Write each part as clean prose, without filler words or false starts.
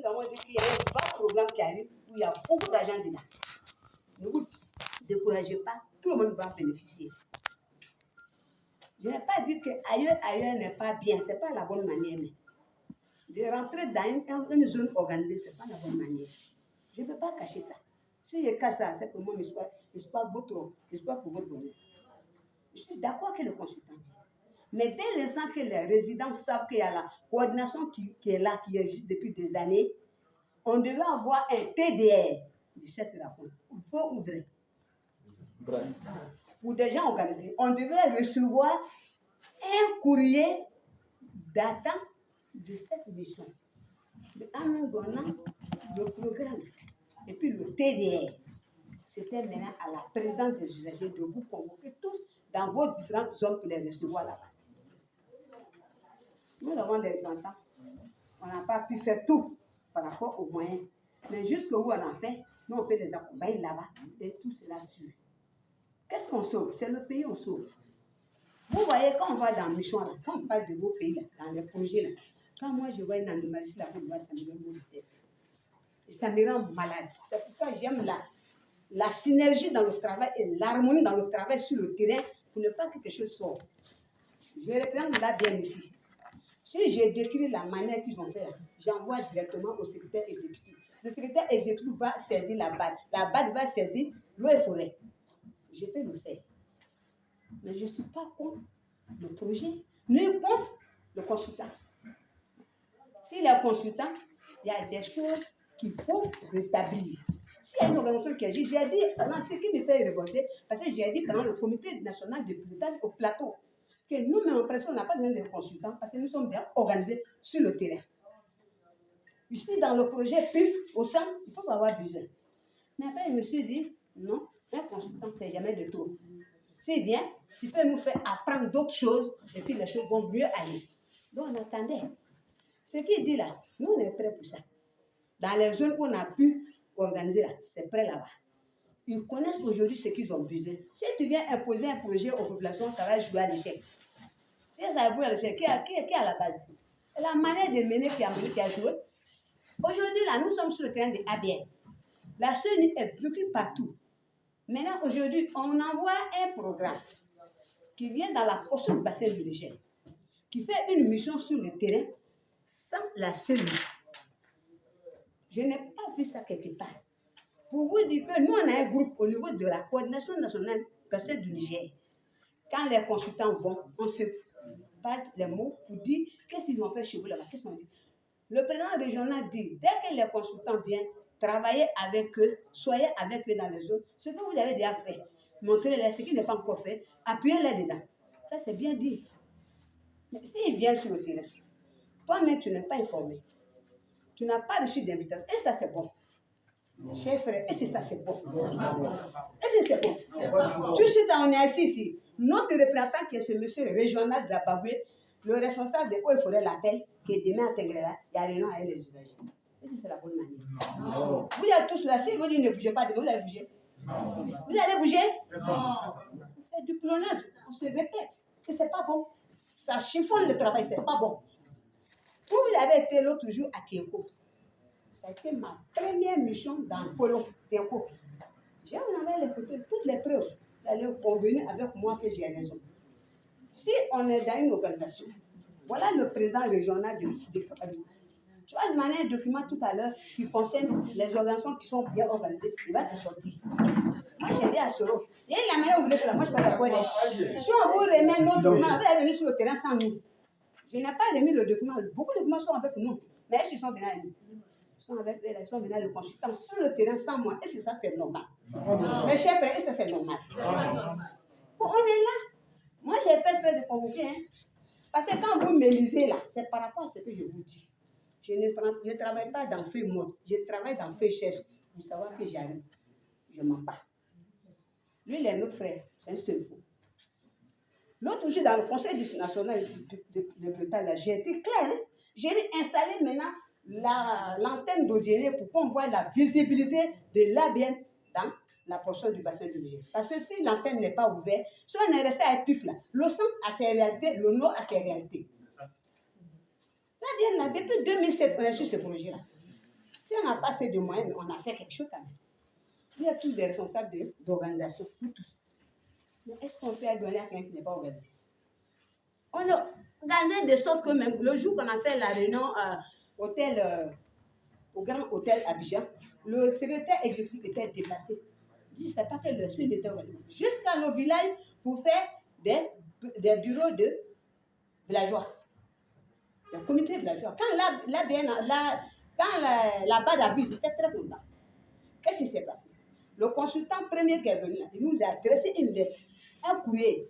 avons dit qu'il y a un vaste programme qui arrive où il y a beaucoup d'argent dedans. Ne vous découragez pas, tout le monde va en bénéficier. Je n'ai pas dit qu'ailleurs n'est pas bien, ce n'est pas la bonne manière. Mais de rentrer dans une zone organisée, ce n'est pas la bonne manière. Je ne peux pas cacher ça. Si je cache ça, c'est que moi, je suis pas pour votre bonheur. Je suis d'accord que le consultant. Mais dès l'instant que les résidents savent qu'il y a la coordination qui est là, qui existe depuis des années, on devait avoir un TDR de cette rencontre. Il faut ouvrir. Pour des gens organisés, on devait recevoir un courrier datant de cette mission. En nous donnant le programme et puis le TDR. C'était maintenant à la présidente des usagers de vous convoquer tous dans vos différentes zones pour les recevoir là-bas. Nous avons des enfants. On n'a pas pu faire tout par rapport aux moyens. Mais jusqu'où on en fait, nous on peut les accompagner là-bas et tout cela suit. Qu'est-ce qu'on sauve? C'est le pays qu'on sauve. Vous voyez, quand on va dans Mission, là, quand on parle de vos pays, là, dans les projets, là, quand moi je vois une animaliste là, ça me donne mal de tête. Et ça me rend malade. C'est pourquoi j'aime la synergie dans le travail et l'harmonie dans le travail sur le terrain pour ne pas que quelque chose sorte. Je reprends là bien ici. Si j'ai décrit la manière qu'ils ont fait, j'envoie directement au secrétaire exécutif. Le secrétaire exécutif va saisir la BAD. La BAD va saisir l'eau et forêt. Je peux le faire. Mais je ne suis pas contre le projet, ni contre le consultant. S'il est consultant, il y a des choses qu'il faut rétablir. S'il y a une organisation qui agit, j'ai dit, ce qui me fait révolter, parce que j'ai dit pendant le comité national de pilotage au plateau, que nous-mêmes, en principe, on n'a pas besoin de consultants parce que nous sommes bien organisés sur le terrain. Ici, dans le projet PIF, au centre, il faut avoir besoin. Mais après, je me suis dit, non, un consultant, c'est jamais de trop. S'il vient, il peut nous faire apprendre d'autres choses et puis les choses vont mieux aller. Donc, on attendait. Ce qu'il dit là, nous, on est prêts pour ça. Dans les zones où on a pu organiser là, c'est prêt là-bas. Ils connaissent aujourd'hui ce qu'ils ont besoin. Si tu viens imposer un projet aux populations, ça va jouer à l'échec. Si ça va jouer à l'échec, qui est à la base? C'est la manière de mener qui a joué. Aujourd'hui, là, nous sommes sur le terrain de ABN. La CENI est bloquée partout. Maintenant, aujourd'hui, on envoie un programme qui vient dans la portion du bassin du Niger, qui fait une mission sur le terrain sans la CENI. Je n'ai pas vu ça quelque part. Pour vous dire que nous, on a un groupe au niveau de la coordination nationale bassin du Niger. Quand les consultants vont, on se passe les mots pour dire qu'est-ce qu'ils vont faire chez vous là-bas. Qu'est-ce qu'on dit? Le président régional dit, dès que les consultants viennent, travaillez avec eux, soyez avec eux dans les zones. Ce que vous avez déjà fait, montrez-les ce qui n'est pas encore fait, appuyez-les dedans. Ça, c'est bien dit. Mais s'ils viennent sur le terrain, toi-même, tu n'es pas informé. Tu n'as pas reçu d'invitation. Et ça, c'est bon. Chers frères, et ça, c'est bon. Et c'est bon. Tout de suite, on est assis ici. Notre représentant, qui est ce monsieur régional de la Baboué, le responsable de Eaux et Forêts l'appelle, qui est demain à Tengrela, il y a réunion avec les usagers. Et c'est la bonne manière. Non. Vous êtes tous là, si vous dites ne bougez pas, vous allez bouger. Non. Vous allez bouger? Non. C'est du plonnage. On se répète que c'est pas bon. Ça chiffonne le travail, c'est pas bon. Vous avez été l'autre jour à Tienko. Ça a été ma première mission dans Polo, Tienko. J'ai envoyé les photos, toutes les preuves. D'aller convenir avec moi que j'ai raison. Si on est dans une organisation, voilà le président régional de Kabadou. Tu vas demander un document tout à l'heure qui concerne les organisations qui sont bien organisées, il va te sortir. Moi, j'ai dit à Soro, il y a la manière où vous voulez faire, moi je ne suis pas d'accord. Si on vous remet notre document, vous allez venir sur le terrain sans nous. Je n'ai pas remis le document. Beaucoup de documents sont avec nous, mais ils sont venus avec nous. Ils sont avec eux, ils sont venus le consultant sur le terrain sans moi. Est-ce que ça c'est normal? Mes chers frères, est-ce que c'est normal? Bon, on est là. Moi, j'ai fait espèce de convoquer. Hein. Parce que quand vous me lisez là, c'est par rapport à ce que je vous dis. Je ne travaille pas dans feu mort. Je travaille dans feu cherche. Pour savoir que j'arrive. Je ne mens pas. Lui, il est notre frère. C'est un seul faux. L'autre jour, dans le Conseil national de Bretagne, j'ai été clair. Hein? J'ai installé maintenant l'antenne d'audience pour qu'on voit la visibilité de l'ABN dans la portion du bassin du Niger. Parce que si l'antenne n'est pas ouverte, si on est resté à PIF là, le centre a ses réalités, le nord a ses réalités. L'ABN là, depuis 2007, on est sur ce projet-là. Si on n'a pas assez de moyens, mais on a fait quelque chose quand même. Il y a tous des responsables d'organisation, tous. Mais est-ce qu'on peut donner à quelqu'un qui n'est pas organisé? On a organisé de sorte que même le jour qu'on a fait la réunion au grand hôtel Abidjan, le secrétaire exécutif était déplacé. Il dit, c'est pas que le seul était organisé. Jusqu'à nos villages pour faire des bureaux de villageois. Le comité villageois. Quand la BAD a vu, c'était très content. Qu'est-ce qui s'est passé? Le consultant premier qui est venu, il nous a adressé une lettre, un courrier.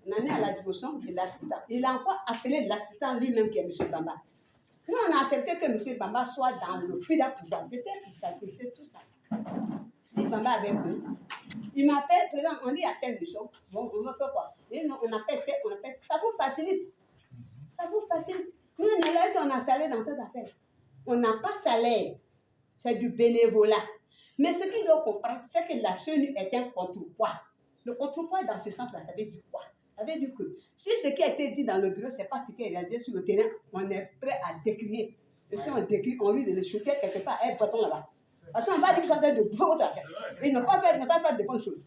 On a mis à la disposition de l'assistant. Il a encore appelé l'assistant lui-même qui est M. Bamba. Nous, on a accepté que M. Bamba soit dans le PIDA pouvoir. C'était pour faciliter tout ça. Si Bamba avait pu, il m'appelle, président, on dit à telle mission. Bon, on va faire quoi? Et non, on appelle. Ça vous facilite. Ça vous facilite. Nous, on a salaire dans cette affaire. On n'a pas salaire. C'est du bénévolat. Mais ce qu'il doit comprendre, c'est que la CENU est un contrepoids. Le contrepoids, dans ce sens-là, ça veut dire quoi? Ça veut dire que si ce qui a été dit dans le bureau, ce n'est pas ce qui est réalisé sur le terrain, on est prêt à décrier. Et si on décrit, on lui de le shooter quelque part, un bâton là-bas. Parce qu'on va dire qu'ils sont en train de bouffer votre argent. Ils n'ont pas fait de bonnes choses.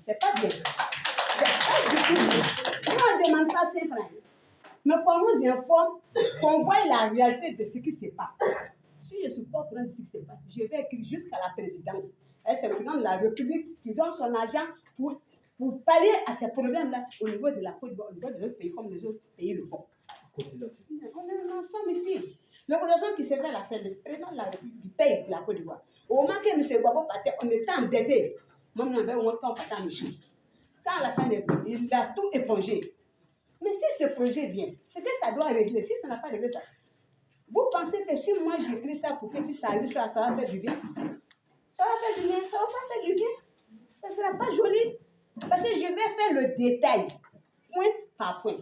C'est pas bien. C'est pas du tout. On ne demande pas 5 francs. Mais qu'on nous informe, qu'on voit la réalité de ce qui se passe. Si je ne suis pas au courant de ce qui se passe, je vais écrire jusqu'à la présidence. Et c'est le président de la République qui donne son argent pour pallier à ces problèmes-là au niveau de la Côte d'Ivoire, au niveau de notre pays, comme les autres pays le font. Cotisation. On est ensemble ici. Le cotisation qui se fait là, c'est le président de la République qui paye pour la Côte d'Ivoire. Au moment que M. Gbagbo partait, on était endetté. Même on avait au moins temps partant Michel. Quand la scène est venue, il a tout épongé. Mais si ce projet vient, c'est que ça doit régler. Si ça n'a pas réglé ça, vous pensez que si moi j'écris ça pour que ça arrive, ça va faire du bien? Ça va faire du bien, ça va pas faire du bien. Ça ne sera pas joli. Parce que je vais faire le détail, point par point.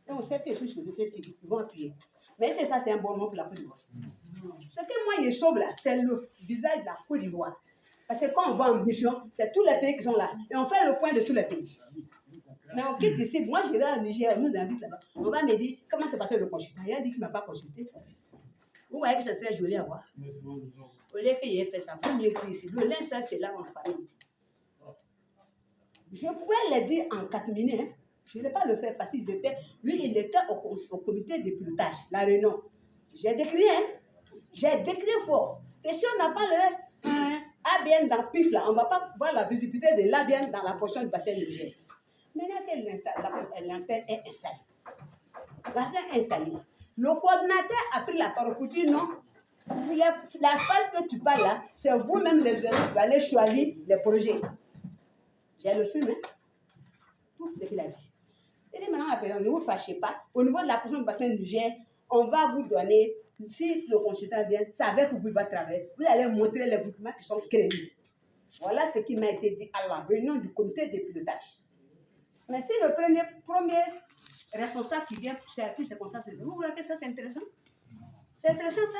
Et on sait que je suis civil, ils vont appuyer. Mais c'est ça, c'est un bon nom pour la Côte d'Ivoire. Ce que moi je sauve là, c'est le visage de la Côte d'Ivoire. Parce que quand on va en mission, c'est tous les pays qui sont là. Et on fait le point de tous les pays. Mais on quitte ici, moi je vais à Niger, nous invite là-bas. On va me dire comment s'est passé le consultant. Il a dit qu'il ne m'a pas consulté. Vous voyez que ça serait joli à voir. Au lieu qu'il ait fait ça, vous mieux dire ici. Le linge, ça c'est là en famille. Je pouvais le dire en 4 minutes. Hein. Je ne vais pas le faire parce qu'il était, lui, il était au comité de pilotage, la réunion. J'ai décrit, hein. J'ai décrit fort. Et si on n'a pas le ABN dans le PIF, là, on ne va pas voir la visibilité de l'ABN dans la portion du bassin de Niger. Maintenant que l'antenne est installée, le bassin est installé, le coordinateur a pris la parole pour dire non. La phase que tu parles là, c'est vous-même les jeunes qui allez choisir les projets. J'ai le film, hein? Tout ce qu'il a dit. Il dit maintenant, ne vous fâchez pas. Au niveau de la portion du bassin du Niger, on va vous donner, si le consultant vient, c'est avec vous il va travailler. Vous allez montrer les documents qui sont crédibles. Voilà ce qui m'a été dit à la réunion du comité de pilotage. Mais si le premier responsable qui vient pour servir ces constats, vous voyez que ça c'est intéressant? C'est intéressant ça?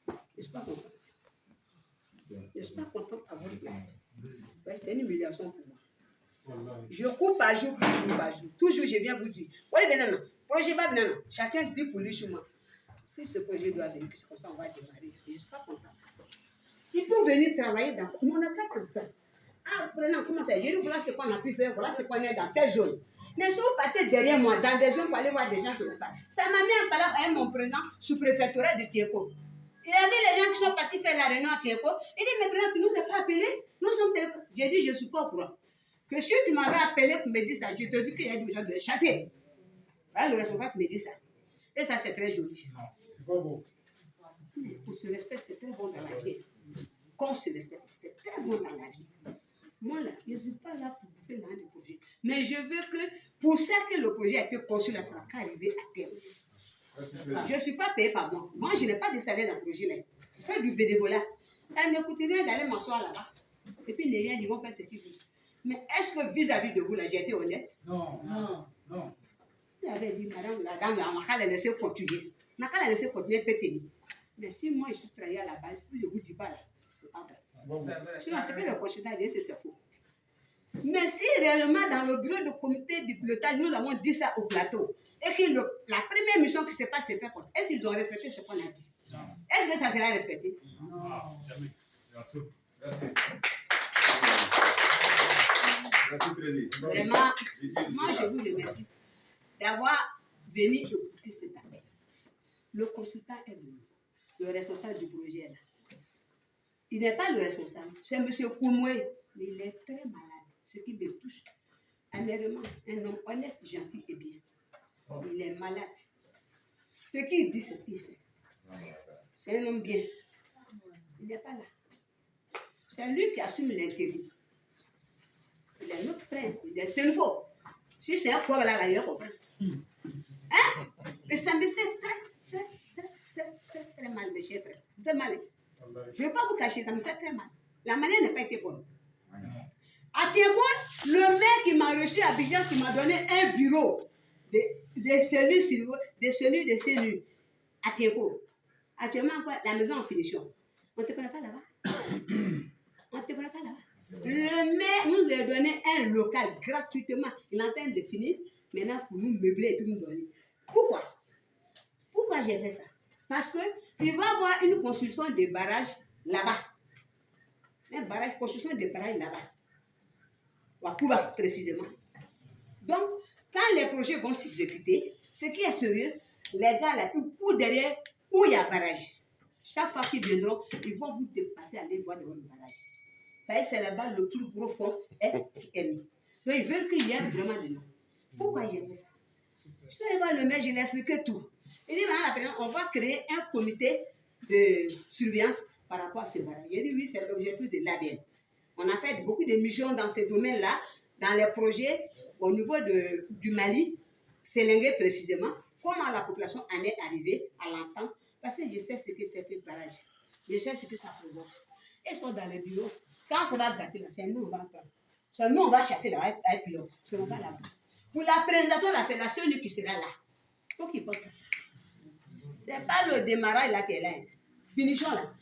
Je ne suis pas contente. Je ne suis pas contente à votre place. Ouais, c'est une humiliation pour moi. Je cours par jour. Toujours je viens vous dire. Projet va venir. Chacun dit pour lui sur moi. Si ce projet doit venir, c'est comme ça on va démarrer. Je ne suis pas contente. Il faut venir travailler dans. Mais on n'a qu'à comme ça. Ah, prenons, comment ça? Je dis, voilà ce qu'on a pu faire, voilà ce qu'on est dans telle zone. Mais si vous partez derrière moi, dans des zones pour aller voir des gens qui se passent. Ça m'a mis en parlant avec mon président sous-préfectorat de Tieko. Il avait les gens qui sont partis faire la réunion à Tieko. Il dit, mais président, tu nous as pas appelé? Nous sommes téléphones. J'ai dit, je ne suis pas au courant. Que si tu m'avais appelé pour me dire ça, je te dis qu'il y a des gens de les chasser. Voilà le responsable qui me dit ça. Et ça, c'est très joli. Pour se respecter, c'est très bon dans la vie. Qu'on se respecte, c'est très bon dans la vie. Moi, là, je ne suis pas là pour faire l'un des projets. Mais je veux que, pour ça que le projet a été conçu, là, ça va qu'arriver à terme. Je ne suis pas payé par moi. Moi, je n'ai pas de salaire dans le projet, là. Je fais du bénévolat. Elle ne coûte rien d'aller m'asseoir là-bas. Et puis, les gens, ils vont faire ce qu'ils veulent. Mais est-ce que vis-à-vis de vous, là, j'ai été honnête? Non. Il avait dit, madame, la dame, là, on va la laisser continuer. On va la laisser continuer, peut tenir. Mais si moi, je suis travaillé à la base, si je ne vous dis pas, là, c'est pas vrai. Sinon, ce que le consultant dit, c'est faux. Mais si réellement, dans le bureau de comité du pilotage, nous avons dit ça au plateau, et que la première mission qui se passe, c'est faire quoi? Est-ce qu'ils ont respecté ce qu'on a dit? Est-ce que ça sera respecté? Non. Jamais. Merci. Vraiment, moi je vous remercie d'avoir venu écouter cet appel. Le consultant est venu. Le responsable du projet est là. Il n'est pas le responsable, c'est M. Koumoué. Mais il est très malade, ce qui me touche. Honnêtement, un homme honnête, gentil et bien. Il est malade. Ce qu'il dit, c'est ce qu'il fait. C'est un homme bien. Il n'est pas là. C'est lui qui assume l'intérim. Il est notre frère. Il est Senfo. Si c'est un quoi là, il comprend. Hein? Et ça me fait très mal, mes chers frères. Ça me fait mal. Je ne vais pas vous cacher, ça me fait très mal. La manière n'a pas été bonne. À Tienko, le maire qui m'a reçu à Abidjan, qui m'a donné un bureau de cellules de cellules. À Tienko. Actuellement, quoi, la maison en finition. On ne te connaît pas là-bas? On ne te connaît pas là-bas? Le maire nous a donné un local gratuitement. Il est en train de finir maintenant pour nous meubler et puis nous donner. Pourquoi? Pourquoi j'ai fait ça? Parce qu'il va y avoir une construction de barrages là-bas. Un barrage, construction de barrages là-bas. Wakuba, précisément. Donc, quand les projets vont s'exécuter, ce qui est sérieux, les gars là, ils courent derrière où il y a barrage. Chaque fois qu'ils viendront, ils vont vous dépasser, aller voir devant le barrage. Parce que c'est là-bas le plus gros fond est mis. Donc, ils veulent qu'il y ait vraiment de nous. Pourquoi j'ai fait ça? Je suis allé voir le maire, je lui ai expliqué tout. Il dit, maintenant, on va créer un comité de surveillance par rapport à ce barrage. Il dit, oui, c'est l'objectif de l'ADN. On a fait beaucoup de missions dans ces domaines-là, dans les projets au niveau du Mali, Sélingué précisément, comment la population en est arrivée à l'entendre, parce que je sais ce que c'est que le barrage. Je sais ce que ça provoque. Ils sont dans les bureaux. Quand ça va gâter, c'est nous, on va prendre. C'est nous, on va chasser là, avec pilote. Ce n'est pas là-bas. Pour la présentation, là, c'est la seule qui sera là. Il faut qu'ils pensent à ça. Ce n'est pas le démarrage là qui est là. Finissons là.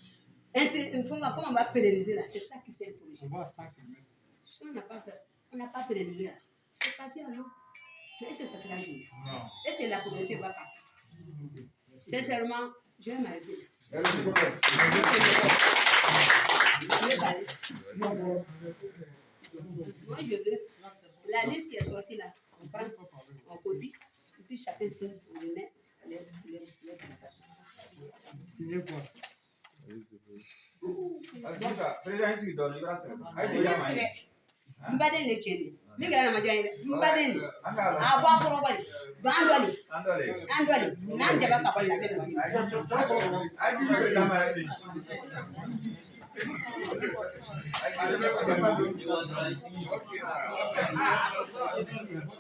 Comment on va pérenniser là? C'est ça qui fait un projet. On va 5 km. Si on n'a pas fait, on n'a pas pérennisé là. C'est parti alors. Mais est-ce que ça sera juste? Non. Est-ce que la communauté va partir? Sincèrement, je vais m'arrêter là. Moi, je veux la liste qui est sortie là. On prend, on copie, et puis chacun signe, on le met les présentations. Signez quoi? Mbade le chene. Niga na majani. Mbade ni. Aba korobali. Andwali. Nanje baka bala bela.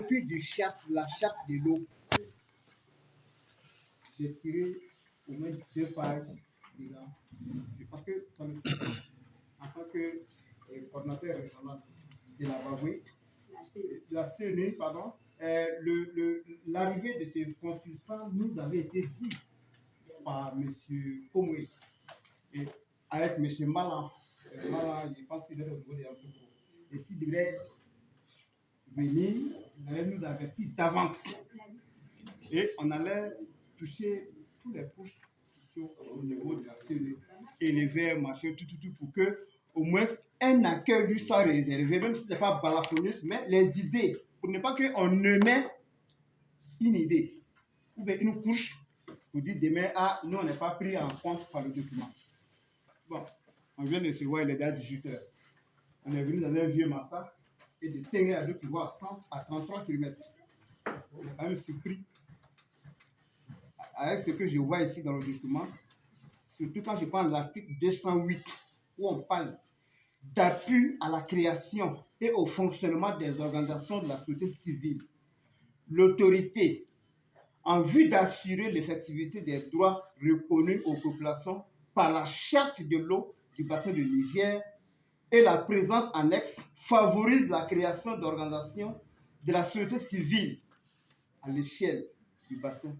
Puis la charte de l'eau. J'ai tiré au moins 2 pages dedans. Parce que ça me fait en tant que coordinateur régional de la Baboué, la CNU, pardon, l'arrivée de ces consultants nous avait été dit par M. Komwe et avec M. Malan. Malan, je pense qu'il est au niveau des Amsoko. Et s'il devrait venir, il allait nous avertir d'avance. Et on allait toucher tous les couches au niveau de la CNU, élever, machin, tout, pour que au moins un accueil lui soit réservé, même si ce n'est pas balafoniste, mais les idées, pour ne pas qu'on ne mette une idée ou bien une couche pour dire demain, ah, nous on n'est pas pris en compte par le document. Bon, on vient de se voir, il est déjà 18h. On est venu dans un vieux massacre et de Tengue à 2 km à 100 à 33 km. On est quand même surpris avec ce que je vois ici dans le document, surtout quand je prends l'article 208 où on parle d'appui à la création et au fonctionnement des organisations de la société civile. L'autorité, en vue d'assurer l'effectivité des droits reconnus aux populations par la charte de l'eau du bassin de Niger et la présente annexe, favorise la création d'organisations de la société civile à l'échelle du bassin.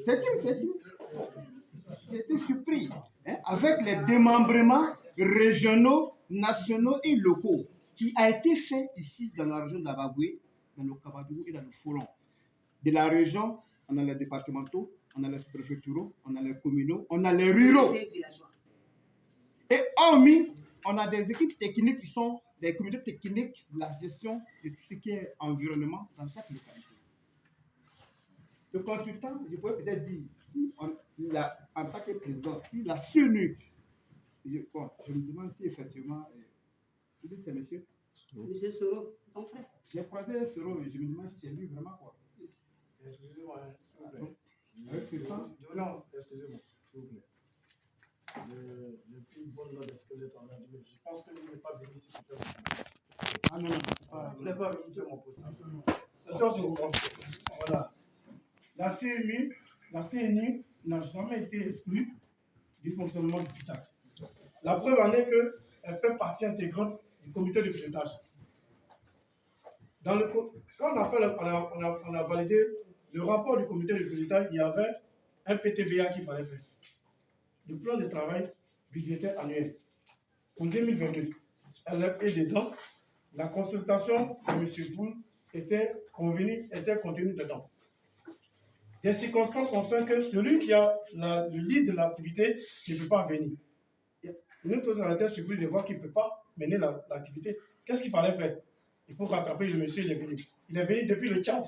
C'était surpris, hein, avec les démembrements régionaux, nationaux et locaux qui a été fait ici dans la région de la Baboué, dans le Kabadougou et dans le Folon. de la région, on a les départementaux, on a les préfectoraux, on a les communaux, on a les ruraux. Et hormis, on a des équipes techniques qui sont des comités techniques de la gestion de tout ce qui est environnement dans chaque localité. Le consultant, je pourrais peut-être dire, si en tant que président, si la CNU, je me demande si effectivement, c'est monsieur. Monsieur Soro, ton frère. J'ai croisé Soro et je me demande si c'est lui vraiment quoi. Excusez-moi, s'il vous plaît. Non, excusez-moi, s'il vous plaît. Le plus bon nom de ce que vous êtes en train de dire, je pense que vous n'êtes pas venu ici pour faire mon poste. ah non, Vous n'êtes pas venu faire mon poste. La séance est ouverte. Voilà. La CNI n'a jamais été exclue du fonctionnement du PITAC. La preuve en est qu'elle fait partie intégrante du comité de pilotage. Quand on a validé le rapport du comité de pilotage, il y avait un PTBA qu'il fallait faire. Le plan de travail budgétaire annuel pour 2022. Elle est dedans. La consultation de M. Boule était contenue dedans. Des circonstances ont fait que celui qui a le lead de l'activité ne peut pas venir. Nous tous, on était surpris de voir qu'il ne peut pas mener l'activité. Qu'est-ce qu'il fallait faire? Il faut rattraper le monsieur, il est venu. Il est venu depuis le Tchad.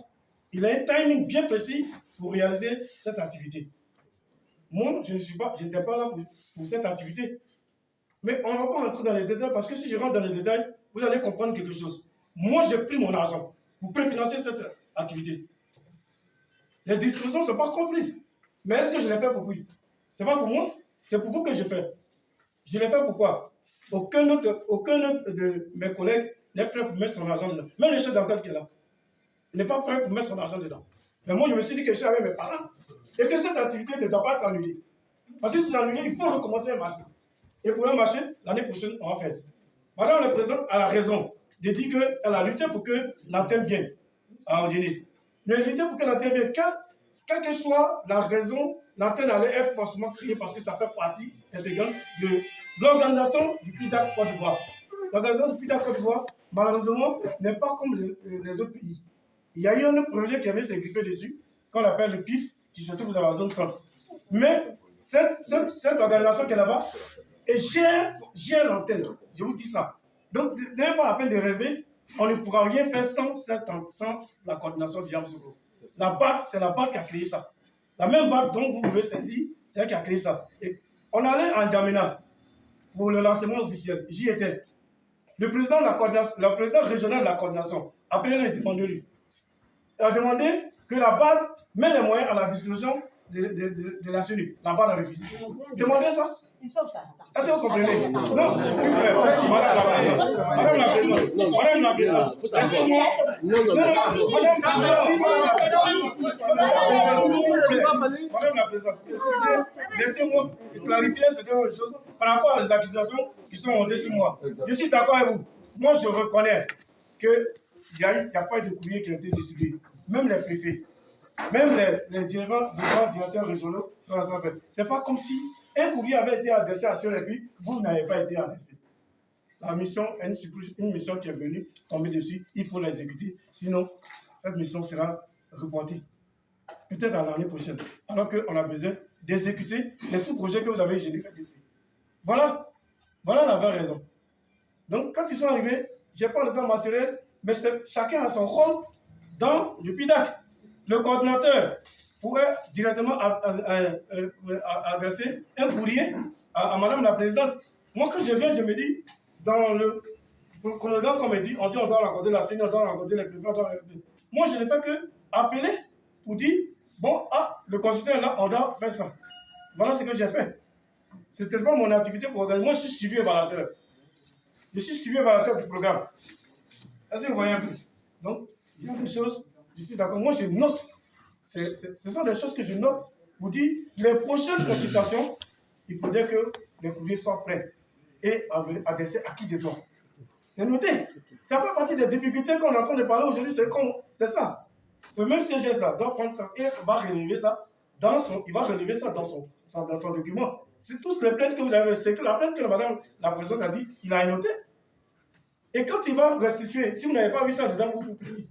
Il a un timing bien précis pour réaliser cette activité. Moi, je n'étais pas là pour cette activité. Mais on ne va pas rentrer dans les détails parce que si je rentre dans les détails, vous allez comprendre quelque chose. Moi, j'ai pris mon argent pour préfinancer cette activité. Les dispositions ne sont pas comprises. Mais est-ce que je l'ai fait pour qui? Ce n'est pas pour moi, c'est pour vous que je fais. Je l'ai fait pourquoi? Aucun autre de mes collègues n'est prêt pour mettre son argent dedans. Même le chef d'antenne qui est là, il n'est pas prêt pour mettre son argent dedans. Mais moi, je me suis dit que je suis avec mes parents et que cette activité ne doit pas être annulée. Parce que si c'est annulé, il faut recommencer un marché. Et pour un marché, l'année prochaine, on va faire. Madame la Présidente a la raison de dire qu'elle a lutté pour que l'antenne vienne à Odini. Mais lutter pour que l'antenne vienne, quelle que soit la raison, l'antenne allait être forcément créée parce que ça fait partie intégrante de l'organisation du PIDAC Côte d'Ivoire. L'organisation du PIDAC Côte d'Ivoire, malheureusement, n'est pas comme les autres pays. Il y a eu un autre projet qui avait s'est griffé dessus, qu'on appelle le PIF, qui se trouve dans la zone centre. Mais cette organisation qui est là-bas, et gère l'antenne. Je vous dis ça. Donc, ce n'est pas la peine de rêver. On ne pourra rien faire sans la coordination du Yamsoukro. La BAD, c'est la BAD qui a créé ça. La même BAD dont vous pouvez saisir, c'est elle qui a créé ça. Et on allait en Djamena pour le lancement officiel. J'y étais. Le président régional de la coordination, appelé-le et demandez-lui. Il a demandé que la BAD met les moyens à la disposition de la CENU. La BAD a refusé. Demandez ça. Est-ce que vous comprenez? Non, s'il vous plaît, Madame la Présidente, laissez-moi clarifier certaines choses par rapport à les accusations qui sont montées sur moi. Je suis d'accord avec vous. Moi, je reconnais qu'il n'y a pas de courrier qui a été décidé. Même les préfets, même les directeurs régionaux, c'est pas comme si un courrier avait été adressé à ceux et puis vous n'avez pas été adressé. La mission est une mission qui est venue tomber dessus, il faut l'exécuter. Sinon, cette mission sera reportée. Peut-être à l'année prochaine. Alors qu'on a besoin d'exécuter les sous-projets que vous avez générés. Voilà la vraie raison. Donc, quand ils sont arrivés, je n'ai pas le temps matériel, mais chacun a son rôle dans le PIDAC. Le coordinateur pourrait directement adresser un courrier à Madame la Présidente. Moi, quand je viens, je me dis, dans le chronogramme qu'on me dit, on doit rencontrer la CENI, on doit rencontrer les préfets, on doit rencontrer. Moi, je ne fais que appeler pour dire, bon, le consultant est là, on doit faire ça. Voilà ce que j'ai fait. Ce n'était pas mon activité pour organiser. Moi, je suis suivi évaluateur. Je suis suivi évaluateur du programme. Est-ce que vous voyez un peu? Donc, il y a des choses, je suis d'accord. Moi, je note. Ce sont des choses que je note pour dire les prochaines consultations, il faudrait que les courriers soient prêts et adressés à qui de droit. C'est noté. Ça fait partie des difficultés qu'on est en train de parler aujourd'hui. C'est ça. Ce même CGS-là doit prendre ça et va relever ça dans son document. C'est toutes les plaintes que vous avez. C'est que la plainte que Madame la Présidente a dit, il a noté. Et quand il va restituer, si vous n'avez pas vu ça dedans, vous payez.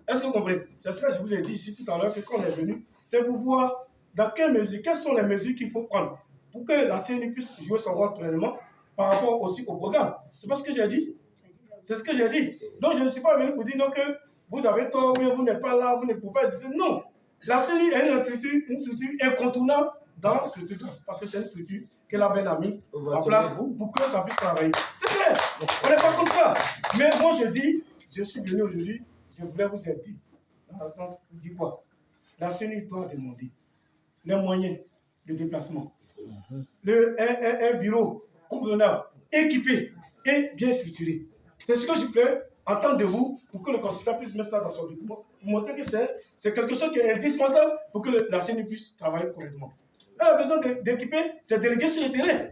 Est-ce que vous comprenez? C'est ce que je vous ai dit ici tout à l'heure, que quand on est venu, c'est pour voir dans quelles mesures, quelles sont les mesures qu'il faut prendre pour que la CNI puisse jouer son rôle pleinement par rapport aussi au programme. C'est pas ce que j'ai dit. C'est ce que j'ai dit. Donc je ne suis pas venu pour dire non que vous avez tort, oui, vous n'êtes pas là, vous ne pouvez pas exister. Non. La CNI est une structure incontournable dans ce truc-là. Parce que c'est une structure qu'elle avait mis en place pour que ça puisse travailler. C'est clair. On n'est pas comme ça. Mais moi je dis, je suis venu aujourd'hui, je voulais vous aider. Dans le sens, vous dites quoi? La CNI doit demander les moyens de déplacement. Un bureau convenable, équipé et bien structuré. C'est ce que je fais en tant de vous pour que le consultant puisse mettre ça dans son document, pour montrer que c'est quelque chose qui est indispensable pour que la CNI puisse travailler correctement. Elle a besoin d'équiper ses délégués sur le terrain.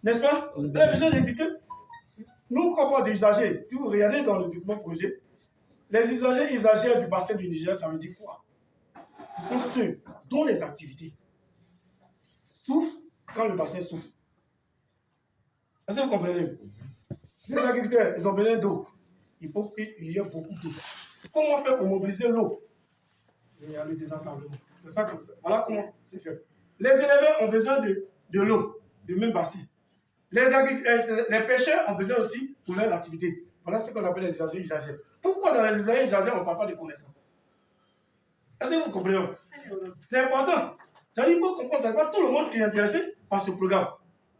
N'est-ce pas? Elle a besoin d'équiper. Nous, quand on parle d'usagers, si vous regardez dans le document projet, les usagers du bassin du Niger, ça veut dire quoi? Ce sont ceux dont les activités souffrent quand le bassin souffre. Est-ce que vous comprenez? Les agriculteurs, ils ont besoin d'eau. Il faut qu'il y ait beaucoup d'eau. Comment faire pour mobiliser l'eau? Il y a le désensablement. C'est ça comme ça. Voilà comment c'est fait. Les éleveurs ont besoin de l'eau, du même bassin. Les pêcheurs ont besoin aussi pour leur activité. Voilà ce qu'on appelle les usagers. Pourquoi dans les usagers, on ne parle pas de connaissances? Est-ce que vous comprenez? C'est important. Ça dit, il faut comprendre, ce n'est pas tout le monde qui est intéressé par ce programme.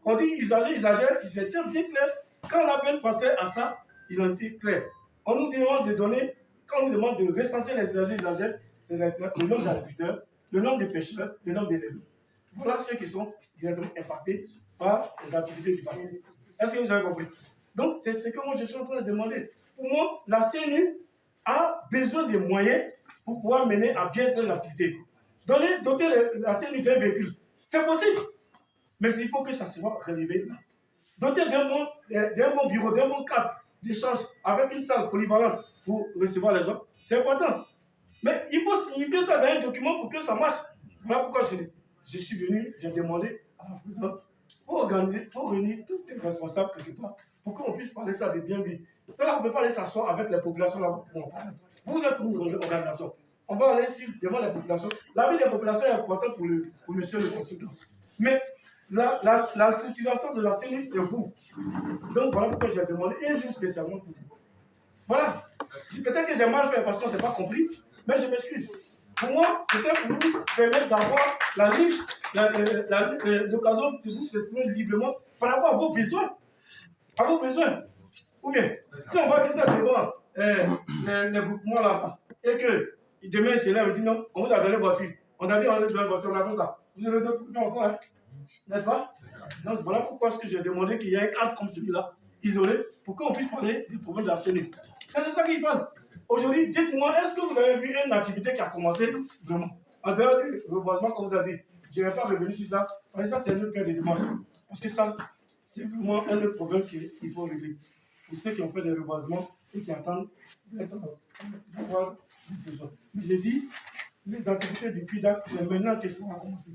On dit usagers, ils étaient bien clairs. Quand la peine pensait à ça, ils ont été clairs. On nous demande de donner, quand on nous demande de recenser les usagers, c'est le nombre d'agriculteurs, le nombre de pêcheurs, le nombre d'éleveurs. Voilà ceux qui sont directement impactés par les activités du bassin. Est-ce que vous avez compris? Donc, c'est ce que moi je suis en train de demander. Pour moi, la CNU a besoin de moyens pour pouvoir mener à bien faire l'activité. Doter la CNU d'un véhicule, c'est possible. Mais il faut que ça soit relevé là. Doter d'un bon bureau, d'un bon cadre d'échange avec une salle polyvalente pour recevoir les gens, c'est important. Mais il faut signifier ça dans un document pour que ça marche. Voilà pourquoi je suis venu, j'ai demandé à la présidente, il faut réunir tous les responsables quelque part pour qu'on puisse parler ça de bien vivre. Ça, on ne peut pas aller s'asseoir avec les populations là. Vous êtes une organisation. On va aller devant les populations. La vie des populations est importante pour monsieur le consultant. Mais la structuration de la CNI, c'est vous. Donc voilà pourquoi j'ai demandé un jour spécialement pour vous. Voilà. Peut-être que j'ai mal fait parce qu'on ne s'est pas compris, mais je m'excuse. Pour moi, peut-être pour vous permettre d'avoir l'occasion de vous exprimer librement par rapport à vos besoins. À vos besoins. Ou bien, si on va dire ça devant les groupements là-bas, et que demain c'est là, on dit non, on vous a donné voiture. On a dit on a donné voiture, on a fait ça. Vous avez donné encore, hein? N'est-ce pas? Donc voilà pourquoi est-ce que j'ai demandé qu'il y ait un cadre comme celui-là, isolé, pour qu'on puisse parler des problèmes de la CNU. C'est de ça qu'il parle. Aujourd'hui, dites-moi, est-ce que vous avez vu une activité qui a commencé vraiment? En dehors du reboisement, comme vous avez dit, je ne vais pas revenir sur ça, parce que ça, c'est une autre paire de démarches. Parce que ça, c'est vraiment un autre problème qu'il faut régler. Pour ceux qui ont fait des reboisements et qui attendent d'avoir des besoins. Mais j'ai dit, les activités du PIDAC, c'est maintenant que ça va commencer.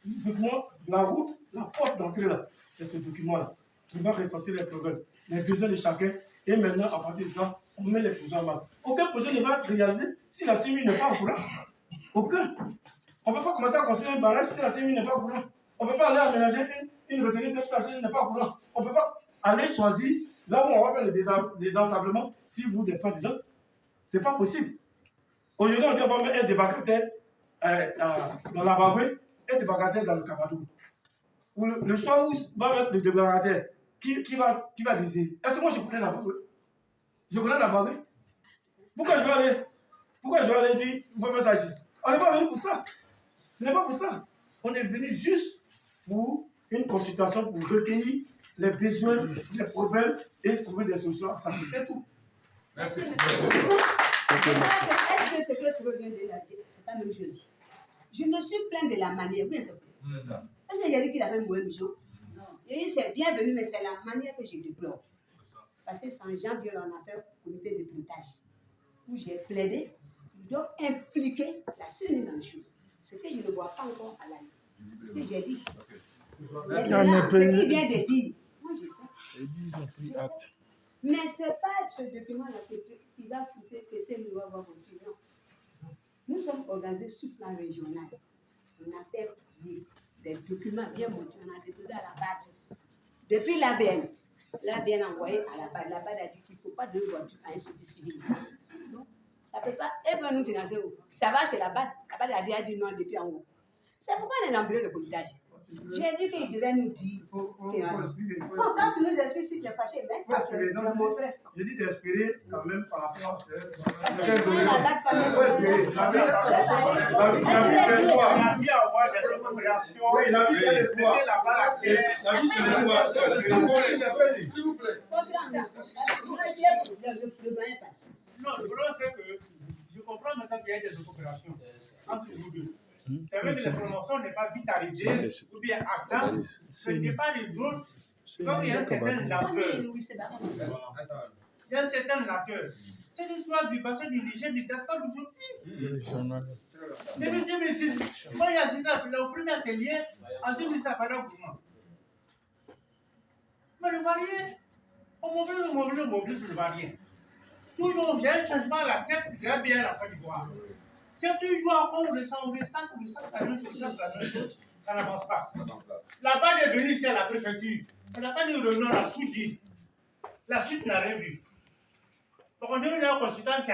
Le document, la route, la porte d'entrée là, c'est ce document-là qui va recenser les problèmes, les besoins de chacun. Et maintenant, à partir de ça, on met les projets en marche. Aucun projet ne va être réalisé si la CMU n'est pas au courant. Aucun. On ne peut pas commencer à construire un barrage si la CMU n'est pas au courant. On ne peut pas aller aménager une retenue de si la CMU n'est pas au courant. On ne peut pas aller choisir là où on va faire le désensablement si vous n'êtes pas dedans. Ce n'est pas possible. Aujourd'hui, on dit qu'on va mettre un débarcadère dans la Bagoué, un débarcadère dans le Kabadou. Le choix où on va mettre le débarcadère, qui va décider? Est-ce que moi je connais la Bagoué? Je connais la Bagoué? Pourquoi je vais aller dire, il faut faire ça ici? On n'est pas venu pour ça. Ce n'est pas pour ça. On est venu juste pour une consultation, pour recueillir les besoins, les problèmes et trouver des solutions à ça. C'est tout. Merci. Est-ce que ce que je veux dire, c'est pas la même chose? Je me suis plaint de la manière. Oui, c'est vrai. Est-ce qu'il y a dit qu'il avait une mauvaise mission? Non. Et c'est bienvenu, mais c'est la manière que je déplore. Parce que c'est en janvier, on a fait un comité de pilotage où j'ai plaidé, ils doivent impliquer la CNU dans les choses. Ce que je ne vois pas encore à l'année. Ce que j'ai dit. Maintenant, ce qu'il vient de dire, moi je sais. Ils ont pris acte. Mais ce n'est pas ce document-là qui va pousser que ces lois vont continuer. Nous sommes organisés sous plan régional. On a fait des documents bien montés. On a déposé à la BAD. Depuis l'ABN, l'ABN a envoyé à la BAD. La BAD a dit qu'il ne faut pas de voiture à un société civil. Donc, ça ne peut pas. Et bien, nous financer où? Ça va chez la BAD. La BAD a dit non depuis en haut. C'est pourquoi on est dans le bureau de politage. J'ai dit qu'il devait nous dire. Faut expliquer. Quand tu nous expliques si tu es fâché, mais parce que mon frère. Je dis d'espérer quand même par rapport à ce. Il faut espérer. Il a vu c'est l'espoir. La vie, c'est l'espoir. S'il vous plaît. Non, le problème c'est que je comprends maintenant qu'il y a des coopérations entre vous deux. C'est vrai que l'information n'est pas vite arrivée ou bien à temps. Ce n'est pas les autres. Donc il y a un certain lenteur. Il y a un certain lenteur. Cette histoire du bassin du Niger ne date pas d'aujourd'hui. Depuis 2006, moi il y a 10 ans, au premier atelier, en 2006, ça paraît pour moi. Mais le varien, on mobilise le varien. Toujours, il y a un changement à la tête de la BR à la Côte d'Ivoire. C'est toujours on le sent, la même chose, ça n'avance pas. La BAD est venue ici à la préfecture. On n'a pas dit Renault, on a tout dit. La suite n'a rien vu. Donc on a eu un consultant qui a